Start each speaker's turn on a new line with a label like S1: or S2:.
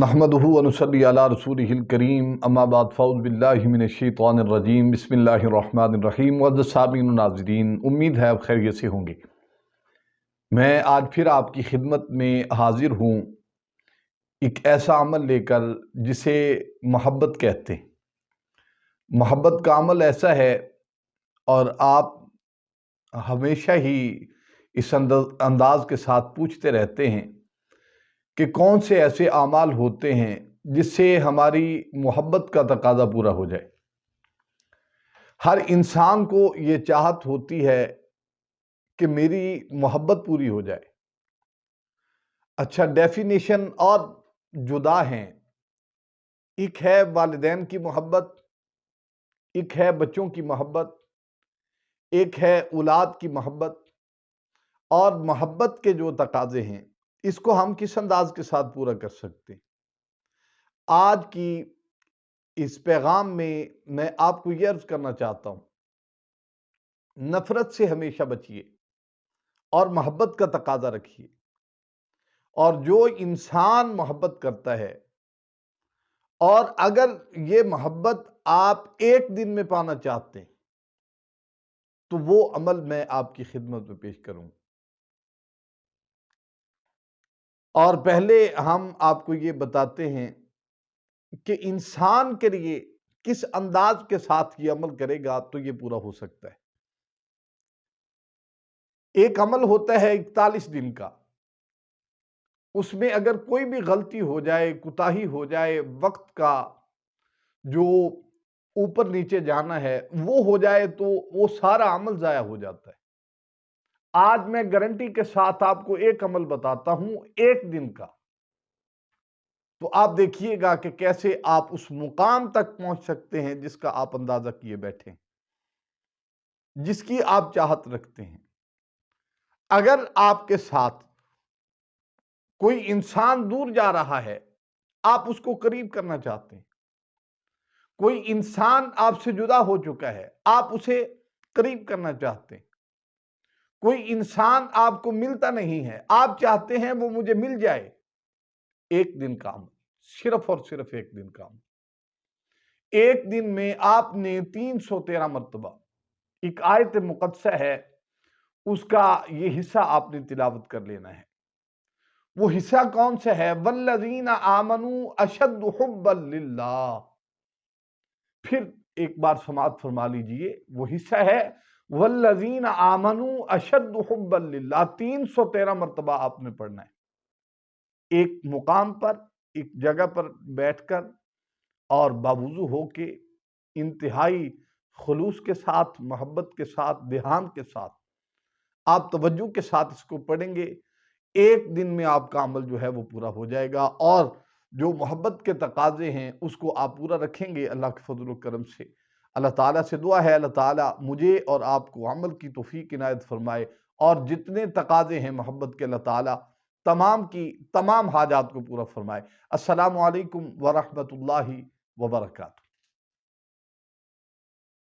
S1: نحمدہ ونصلی علی رسولہ الکریم اما بعد فاعوذ باللہ من الشیطان الرجیم بسم اللہ الرحمن الرحیم معزز سامعین و ناظرین، امید ہے آپ خیریت سے ہوں گے۔ میں آج پھر آپ کی خدمت میں حاضر ہوں ایک ایسا عمل لے کر جسے محبت کہتے ہیں۔ محبت کا عمل ایسا ہے اور آپ ہمیشہ ہی اس انداز کے ساتھ پوچھتے رہتے ہیں کہ کون سے ایسے اعمال ہوتے ہیں جس سے ہماری محبت کا تقاضا پورا ہو جائے۔ ہر انسان کو یہ چاہت ہوتی ہے کہ میری محبت پوری ہو جائے۔ اچھا، ڈیفینیشن اور جدا ہیں۔ ایک ہے والدین کی محبت، ایک ہے بچوں کی محبت، ایک ہے اولاد کی محبت، اور محبت کے جو تقاضے ہیں اس کو ہم کس انداز کے ساتھ پورا کر سکتے ہیں۔ آج کی اس پیغام میں آپ کو یہ عرض کرنا چاہتا ہوں، نفرت سے ہمیشہ بچیے اور محبت کا تقاضا رکھیے۔ اور جو انسان محبت کرتا ہے اور اگر یہ محبت آپ ایک دن میں پانا چاہتے ہیں تو وہ عمل میں آپ کی خدمت میں پیش کروں۔ اور پہلے ہم آپ کو یہ بتاتے ہیں کہ انسان کے لیے کس انداز کے ساتھ یہ عمل کرے گا تو یہ پورا ہو سکتا ہے۔ ایک عمل ہوتا ہے 41 دن کا، اس میں اگر کوئی بھی غلطی ہو جائے، کوتاہی ہو جائے، وقت کا جو اوپر نیچے جانا ہے وہ ہو جائے تو وہ سارا عمل ضائع ہو جاتا ہے۔ آج میں گارنٹی کے ساتھ آپ کو ایک عمل بتاتا ہوں، ایک دن کا، تو آپ دیکھیے گا کہ کیسے آپ اس مقام تک پہنچ سکتے ہیں جس کا آپ اندازہ کیے بیٹھے ہیں، جس کی آپ چاہت رکھتے ہیں۔ اگر آپ کے ساتھ کوئی انسان دور جا رہا ہے، آپ اس کو قریب کرنا چاہتے ہیں۔ کوئی انسان آپ سے جدا ہو چکا ہے، آپ اسے قریب کرنا چاہتے ہیں۔ کوئی انسان آپ کو ملتا نہیں ہے، آپ چاہتے ہیں وہ مجھے مل جائے۔ ایک دن کا عمل، صرف اور صرف ایک دن کا عمل۔ ایک دن میں آپ نے 313 مرتبہ ایک آیت مقدسہ ہے، اس کا یہ حصہ آپ نے تلاوت کر لینا ہے۔ وہ حصہ کون سا ہے؟ وَالَّذِينَ آمَنُوا أَشَدُّ حُبًّا لِلَّهِ۔ پھر ایک بار سماعت فرما لیجئے، وہ حصہ ہے وَالَّذِينَ آمَنُوا أَشَدُّ حُبًّا لِلَّهِ۔ 313 مرتبہ آپ نے پڑھنا ہے، ایک مقام پر، ایک جگہ پر بیٹھ کر اور باوضو ہو کے، انتہائی خلوص کے ساتھ، محبت کے ساتھ، دھیان کے ساتھ، آپ توجہ کے ساتھ اس کو پڑھیں گے۔ ایک دن میں آپ کا عمل جو ہے وہ پورا ہو جائے گا، اور جو محبت کے تقاضے ہیں اس کو آپ پورا رکھیں گے اللہ کے فضل و کرم سے۔ اللہ تعالیٰ سے دعا ہے اللہ تعالیٰ مجھے اور آپ کو عمل کی توفیق عنایت فرمائے، اور جتنے تقاضے ہیں محبت کے اللہ تعالیٰ تمام کی تمام حاجات کو پورا فرمائے۔ السلام علیکم ورحمۃ اللہ وبرکاتہ۔